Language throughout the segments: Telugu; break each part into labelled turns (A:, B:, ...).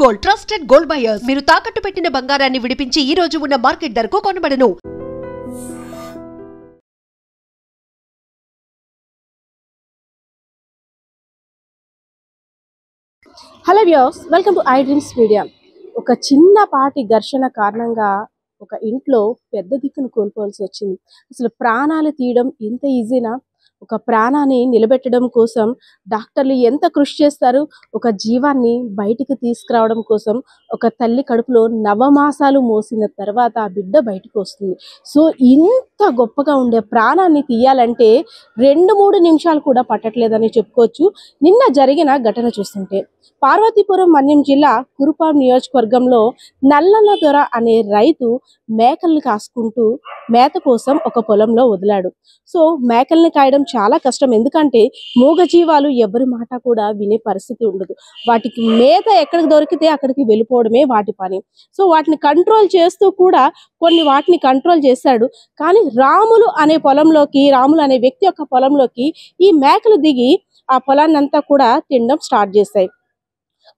A: గోల్డ్ ట్రస్టెడ్ గోల్డ్ బయర్స్ మీరు తాకట్టు పెట్టిన బంగారాన్ని విడిపించి ఈ రోజు ఉన్న మార్కెట్ ధరకు కొనబడను.
B: Hello viewers, welcome to I dreams media. ఒక చిన్నపాటి ఘర్షణ కారణంగా ఒక ఇంట్లో పెద్ద దిక్కును కోల్పోవాల్సి వచ్చింది. అసలు ప్రాణాలు తీయడం ఇంత ఈజీనా? ఒక ప్రాణాన్ని నిలబెట్టడం కోసం డాక్టర్లు ఎంత కృషి చేస్తారు. ఒక జీవాన్ని బయటికి తీసుకురావడం కోసం ఒక తల్లి కడుపులో నవమాసాలు మోసిన తర్వాత ఆ బిడ్డ బయటకు వస్తుంది. సో ఇంత గొప్పగా ఉండే ప్రాణాన్ని తీయాలంటే 2-3 నిమిషాలు కూడా పట్టట్లేదని చెప్పుకోవచ్చు. నిన్న జరిగిన ఘటన చూస్తుంటే పార్వతీపురం మన్యం జిల్లా కురుపాం నియోజకవర్గంలో నల్లన్న దొర అనే రైతు మేకల్ని కాసుకుంటూ మేత కోసం ఒక పొలంలో వదిలాడు. సో మేకల్ని కాయడం చాలా కష్టం, ఎందుకంటే మూగజీవాలు ఎవరి మాట కూడా వినే పరిస్థితి ఉండదు. వాటికి మేత ఎక్కడికి దొరికితే అక్కడికి వెళ్ళిపోవడమే వాటి పని. సో వాటిని కంట్రోల్ చేస్తూ కూడా కొన్ని వాటిని కంట్రోల్ చేశాడు. కానీ రాములు అనే వ్యక్తి యొక్క పొలంలోకి ఈ మేకలు దిగి ఆ పొలాన్ని అంతా కూడా తినడం స్టార్ట్ చేశాయి.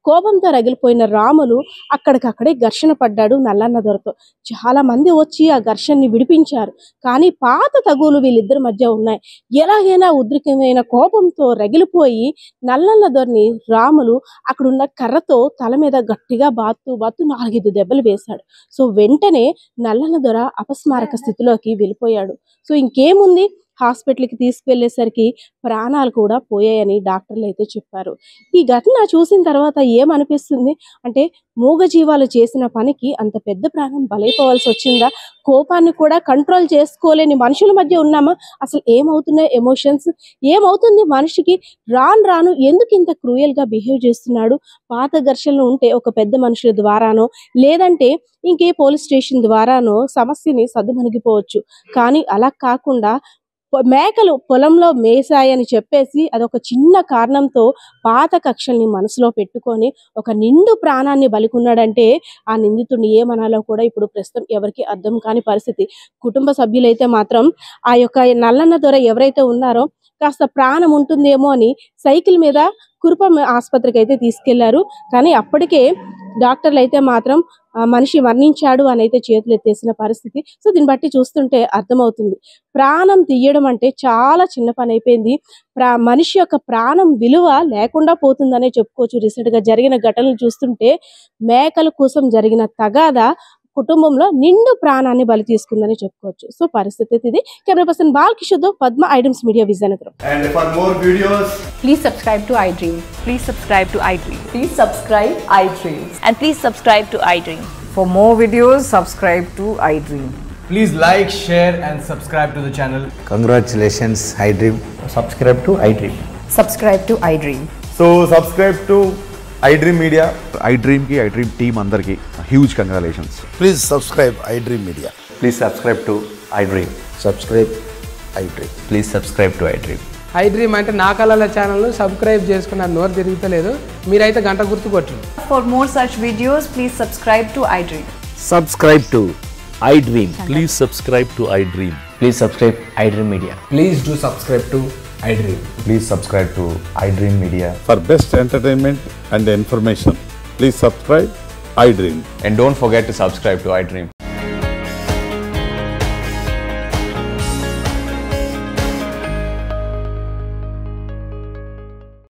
B: కోపంతో రగిలిపోయిన రాములు అక్కడికక్కడే ఘర్షణ పడ్డాడు నల్లన్న దొరతో. చాలా మంది వచ్చి ఆ ఘర్షణని విడిపించారు. కానీ పాత తగులు వీళ్ళిద్దరి మధ్య ఉన్నాయి. ఎలాగైనా ఉద్రిక్తమైన కోపంతో రగిలిపోయి నల్లన్న దొరని రాములు అక్కడున్న కర్రతో తల మీద గట్టిగా బాత్తు 4-5 దెబ్బలు వేశాడు. సో వెంటనే నల్లన్న దొర అపస్మారక స్థితిలోకి వెళ్ళిపోయాడు. సో ఇంకేముంది, హాస్పిటల్కి తీసుకువెళ్ళేసరికి ప్రాణాలు కూడా పోయాయని డాక్టర్లు అయితే చెప్పారు. ఈ ఘటన చూసిన తర్వాత ఏమనిపిస్తుంది అంటే, మూగజీవాలు చేసిన పనికి అంత పెద్ద ప్రాణం బలైపోవాల్సి వచ్చిందా? కోపాన్ని కూడా కంట్రోల్ చేసుకోలేని మనుషుల మధ్య ఉన్నామా? అసలు ఏమవుతున్నాయి ఎమోషన్స్? ఏమవుతుంది మనిషికి? రాను ఎందుకు ఇంత క్రూయల్గా బిహేవ్ చేస్తున్నాడు? పాత ఘర్షణలు ఉంటే ఒక పెద్ద మనుషుల ద్వారానో లేదంటే ఇంకే పోలీస్ స్టేషన్ ద్వారానో సమస్యని సద్దుమణిగిపోవచ్చు. కానీ అలా కాకుండా మేకలు పొలంలో మేసాయని చెప్పేసి అదొక చిన్న కారణంతో పాత కక్షల్ని మనసులో పెట్టుకొని ఒక నిండు ప్రాణాన్ని బలికున్నాడంటే ఆ నిందితుడిని ఏమనాలో కూడా ఇప్పుడు ప్రస్తుతం ఎవరికి అర్థం కాని పరిస్థితి. కుటుంబ సభ్యులైతే మాత్రం ఆ యొక్క నల్లన్న దొర ఎవరైతే ఉన్నారో కాస్త ప్రాణం ఉంటుందేమో అని సైకిల్ మీద కురుపం ఆసుపత్రికి అయితే తీసుకెళ్లారు. కానీ అప్పటికే డాక్టర్లు అయితే మాత్రం మనిషి మరణించాడు అని అయితే చేతులు ఎత్తేసిన పరిస్థితి. సో దీన్ని బట్టి చూస్తుంటే అర్థమవుతుంది, ప్రాణం తీయడం అంటే చాలా చిన్న పని అయిపోయింది. మనిషి యొక్క ప్రాణం విలువ లేకుండా పోతుందనే చెప్పుకోవచ్చు. రీసెంట్గా జరిగిన ఘటనలు చూస్తుంటే మేకల కోసం జరిగిన తగాదా కుటుంబంలో నిండు ప్రాణాన్ని బలి తీసుకుందని చెప్పుకోవచ్చు. సో పరిస్థితి ఇది. కెమెరా పర్సన్ బాలకిషోర్తో Padma I dreams media Vizianagaram.
C: And for more videos,
D: please subscribe to iDream.
E: Please subscribe to iDream.
D: Please subscribe iDream.
E: And please subscribe to iDream.
D: For more videos, subscribe to iDream.
C: please like, share and subscribe to the channel.
F: Congratulations, iDream.
C: Subscribe to iDream.
D: Subscribe to iDream.
C: So subscribe to iDream Media.
G: iDream team andarki huge congratulations.
F: Please subscribe iDream Media.
H: Please subscribe to iDream.
F: Subscribe iDream.
H: Please subscribe to iDream.
I: iDream అంటే నా కళల ఛానల్ సబ్స్క్రైబ్ చేసుకున్న నోరు తిరుగుతలేదు, మీరైతే గంట గుర్తు కొట్టండి.
E: For more such videos, please subscribe to iDream.
J: Subscribe to iDream.
K: Please subscribe to iDream.
H: Please subscribe iDream Media.
C: Please do subscribe to iDream.
H: Please subscribe to iDream Media.
G: For best entertainment and information, please subscribe iDream.
H: And don't forget to subscribe to iDream.